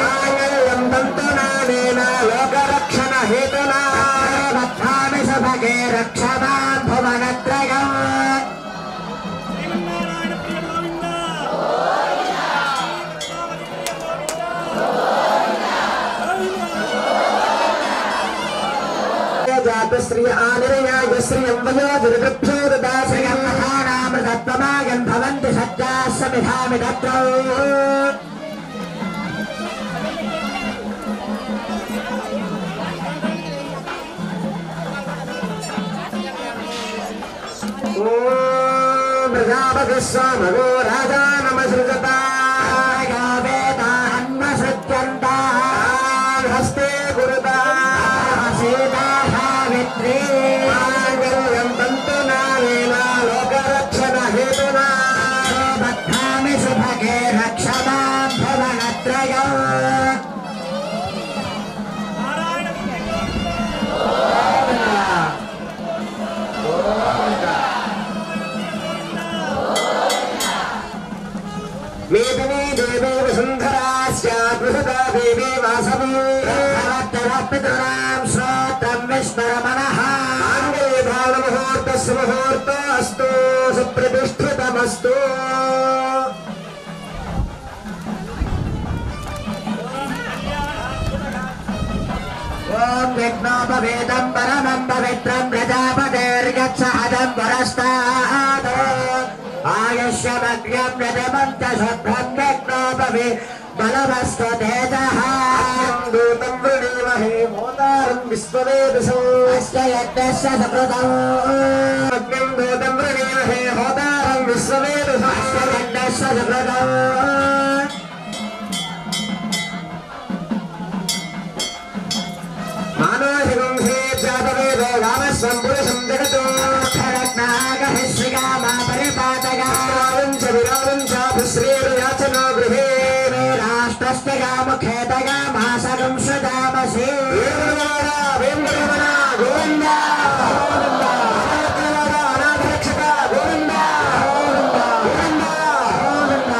మాంగళ్యం తంతునానేన లోకరక్షణ హేతునా బధ్నామి సుభగే రక్షమాం భువనత్రయం. శ్రీ ఆనిరయాయ శ్రియం వయోధిర్గృభ్యో దదాశ్రియం మహానామృతత్వమాగం భవంతి సజ్జాః సమిధామి తత్ర. ఓం ప్రజాపతి స్వామగో రాజా నమసృజత హస్తే గురుతా సీతా సావిత్రీ మాంగళ్యం తంతునానేనా లోకరక్షణ హేతునా బద్ధామి సుభగే రక్షమాం భువనత్రయం మేదినీ దేవీ వసుంధరా స్యాత్ బృహదా దేవీ వాసవీ పితరాం శ్రోత్రం విస్మరమణః మాంగళ్యధారణ ముహూర్తస్సు ముహూర్తోऽస్తు సుప్రతిష్ఠితమస్తు. ఓం విఘ్నోపవేదం పరమం పవిత్రం ప్రజాపతిర్గచ్చహదం వరస్తాత్ ఆయుష్యమగ్ర్యం యజమంత శుభ్రం విఘ్నోపవే బలమస్తు తేజః దూతం వృణీమహే మోదారం విశ్వవేదసో అస్య యజ్ఞస్య సుకృతం అగ్నిం దూతం వృణీమహే మోదారం విశ్వవేదసో అస్య యజ్ఞస్య సుకృతం. మానోహిగం హే జాతవేదో రామస్వం పురుషం జగతో రత్నాగహిశ్రిగామా పరిపాతగాం చ విరామం చాభిశ్రీర్యాచనో గృహే రాష్ట్రస్య గాముఖేతగామాసగం సృజామసి వేంకటరమణ గోవింద అనాథరక్షక గోవింద గోవింద గోవింద.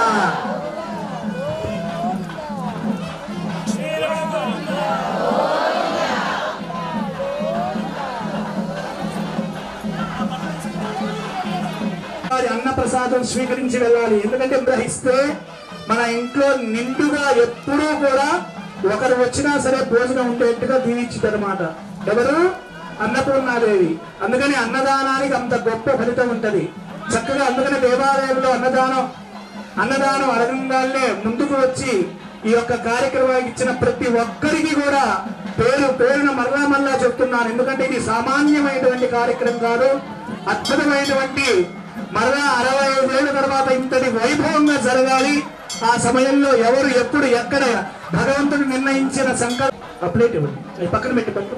అన్నప్రసాదం స్వీకరించి వెళ్ళాలి. ఎందుకంటే గ్రహిస్తే మన ఇంట్లో నిండుగా ఎప్పుడూ కూడా ఒకరు వచ్చినా సరే భోజనం ఉండేట్టుగా దీవించుదన్నమాట. ఎవరు? అన్నపూర్ణాదేవి. అందుకని అన్నదానానికి అంత గొప్ప ఫలితం ఉంటది. చక్కగా అందుకని దేవాలయంలో అన్నదానం అడగంగానే ముందుకు వచ్చి ఈ యొక్క కార్యక్రమానికి ఇచ్చిన ప్రతి ఒక్కరికి కూడా పేరున మరలా చెప్తున్నాను. ఎందుకంటే ఇది సామాన్యమైనటువంటి కార్యక్రమం కాదు, అద్భుతమైనటువంటి మరలా 65 ఏళ్ల తర్వాత ఇంతటి వైభవంగా జరగాలి. ఆ సమయంలో ఎవరు ఎప్పుడు ఎక్కడ భగవంతుడు నిర్ణయించిన సంకల్ప ప్లేట్ ఇవ్వండి, పక్కన పెట్టి పట్టు.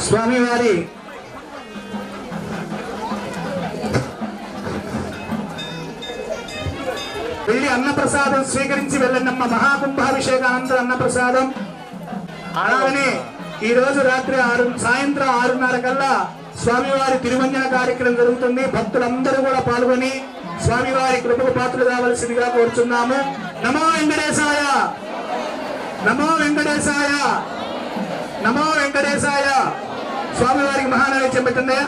స్వామివారి వెళ్ళి అన్నప్రసాదం స్వీకరించి వెళ్ళండమ్మ. మహాకుంభాభిషేకానంతరం అన్నప్రసాదం. అలాగనే ఈ రోజు సాయంత్రం 6:30 కల్లా స్వామివారి తిరుమంజన కార్యక్రమం జరుగుతుంది. భక్తులందరూ కూడా పాల్గొని స్వామివారి కృపకు పాత్రలు కావలసిందిగా కోరుచున్నాము. నమో వెంకటేశాయ, నమో వెంకటేశాయ, నమో వెంకటేశాయ. స్వామివారికి మహానైవేద్యం పెట్టండి.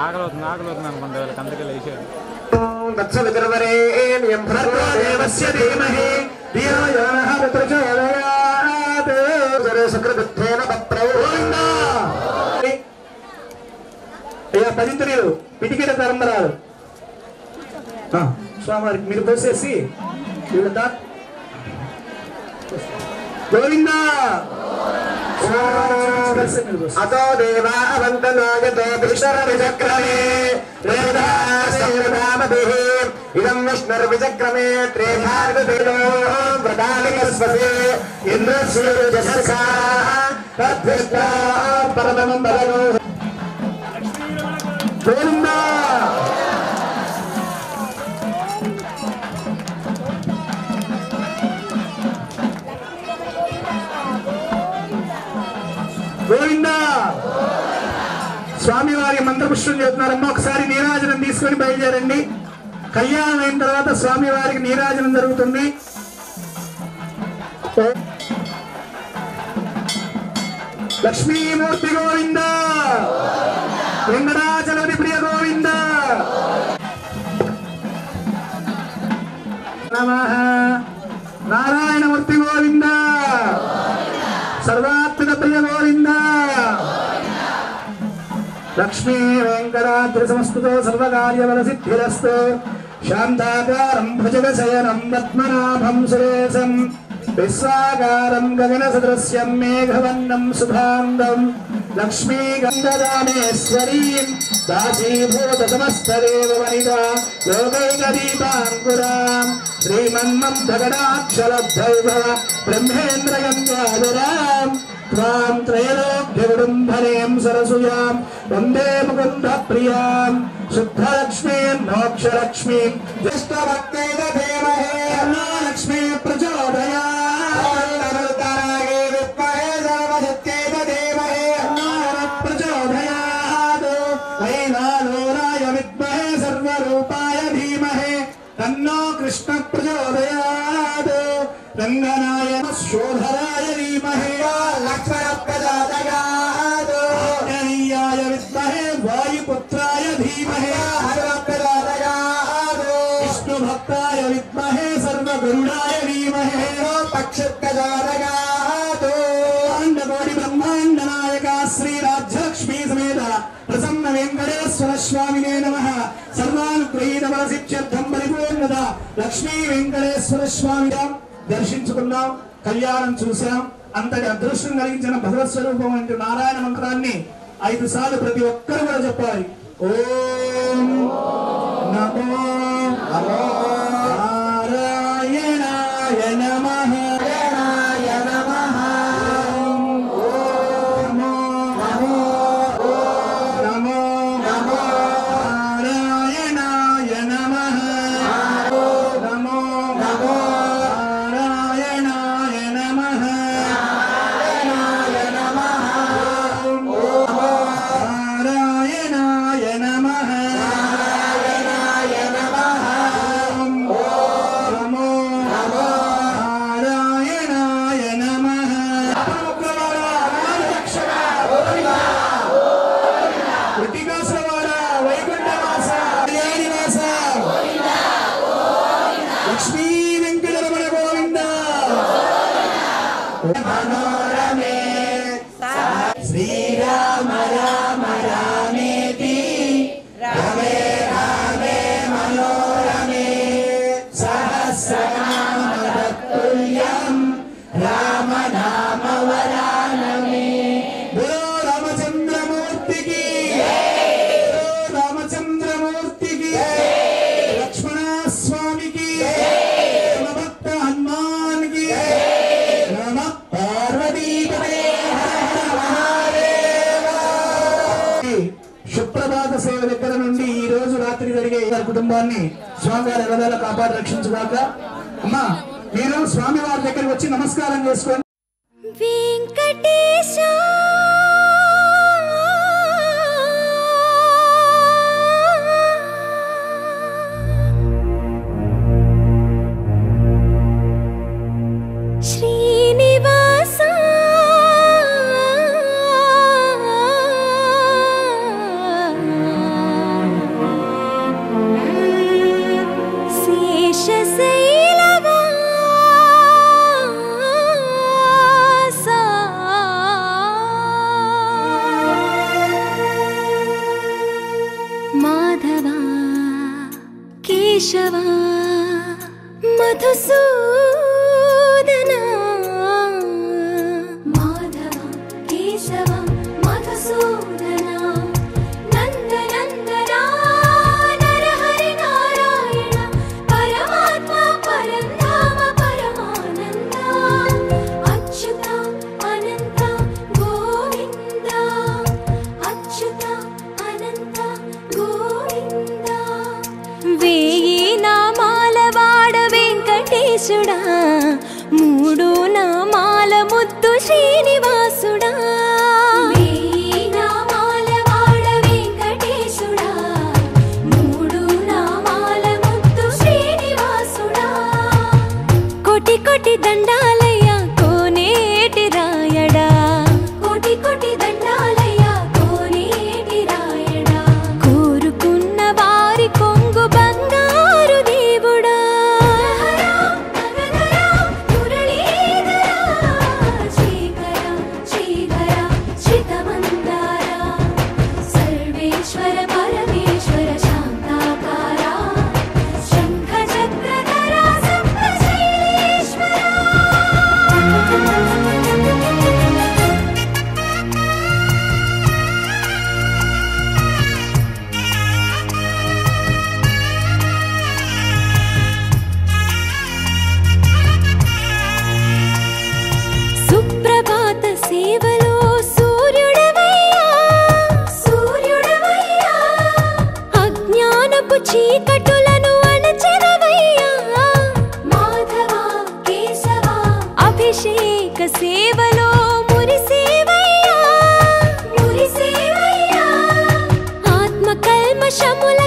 ఆకలి అవుతుంది అనుకుంటే వాళ్ళకి అందుకే లేచారు. దేవస్య ధీమహి ధియో యో నః ప్రచోదయాత్. సుకృతేన పత్రౌ అయ్యా పదింతులు పిటికిట తరంబరాలు స్వామివారికి మీరు పోసేసి గోవిందా. అతో దేవా అవంతనాయతో విచక్రమే ఇదం విష్ణుర్విచక్రమే త్రేధార్గో వ్రతాలికస్వసే ఇంద్రస్యజసా తద్విష్ణా పరమం బలనో గోవిందా. గోవిందా. స్వామివారి మంత్రపుష్పం చేస్తున్నారమ్మా. ఒకసారి నీరాజనం తీసుకొని బయలుదేరండి. కళ్యాణం అయిన తర్వాత స్వామివారికి నీరాజనం జరుగుతుంది. లక్ష్మీమూర్తి గోవింద, వెంకటాచలపతి ప్రియ గోవింద. నమః. నారాయణమూర్తి గోవింద, సర్వాత్మక ప్రియ గోవింద. లక్ష్మీ వెంకటాద్రి సమస్తుతో సర్వకార్యబల సిద్ధిరస్తు. శాంతాకారం భుజగశయనం పద్మనాభం సురేశం విశ్వాకారం గగన సదృశ్యం మేఘవన్నం శుభాంగం లక్ష్మీగంధదానేశ్వరీం దాసీభూత సమస్తదేవ వనిత యోగైకదీపాంకురాం శ్రీమన్మంథగడాక్షరద్ధైవ బ్రహ్మేంద్రగంగాధరాం త్వాం త్రైలోక్యగుడుంబరేం సరసుయాం వందే ముకుంద ప్రియాం శుద్ధలక్ష్మీం మోక్షలక్ష్మీం జ్యేష్ఠభక్తైన ధీమహి లక్ష్మీ ప్రచోదయాత్ విద్మహే సర్వశక్తైన ధీమహి ప్రచోదయాత్ వైనాలోరాయ విద్మహే సర్వరూపాయ ధీమహి తన్నో కృష్ణ ప్రచోదయాత్ రంగనాయ శోధరాయ ధీమహి లక్ష్మణ ప్రచోదయాత్ ఆంజనేయాయ విద్మహే వాయుపుత్రాయ ధీమహి హనుమ ప్రచోదయాత్ విష్ణుభక్తాయ విద్మహే సర్వగరుడాయ ధీమహి పక్ష ప్రచోదయాత్ అండకోటి బ్రహ్మాండ నాయక శ్రీ రాజ్యలక్ష్మీ సమేత ప్రసన్న వెంకటేశ్వర స్వామినే నమః సర్వానుగ్రహీత వరసిద్ధ్యర్థం పరిపూర్ణత లక్ష్మీ వెంకటేశ్వర స్వామి దర్శించుకున్నాం, కళ్యాణం చూసాం. అంతటి అదృష్టం కలిగించిన భగవత్ స్వరూపం అంటే నారాయణ మంత్రాన్ని 5 సార్లు ప్రతి ఒక్కరు కూడా చెప్పాలి. ఓం నమో నారాయణాయ నమః లక్ష్మీ వెంకటరమణ గోవింద మనోరమే శ్రీరామ రామ రామేతి రమే రామే మనోరమే సహస్రనామ తత్తుల్యం రామ నామ వరానమే. బోలో రామచంద్రమూర్తికి రామచంద్రమూర్తికి లక్ష్మణ స్వామికి భక్త హనుమాన్ కి నమ పార్వతీపతే సుప్రభాత సేవ దగ్గర నుండి ఈ రోజు రాత్రి జరిగే కుటుంబాన్ని స్వామివారి ఎల్లవేళ కాపాడి రక్షించుగాక. అమ్మా మీరు స్వామివారి దగ్గరికి వచ్చి నమస్కారం చేసుకోండి. వెంకటేశ శ్రీనివాస శేషశైలవాస మాధవ కేశవ మధుసూదన మాధవ కేశవ మధుసూదన నందనందన నరహరి నారాయణ పరమాత్మ పరంధామ పరమానంద అచ్యుత అనంత గోవింద అచ్యుత అనంత గోవింద వేయి నామాల వాడ వెంకటేశుడా ఏక సేవలో మురిసేవయ్యా మురిసేవయ్యా ఆత్మ కల్మషముల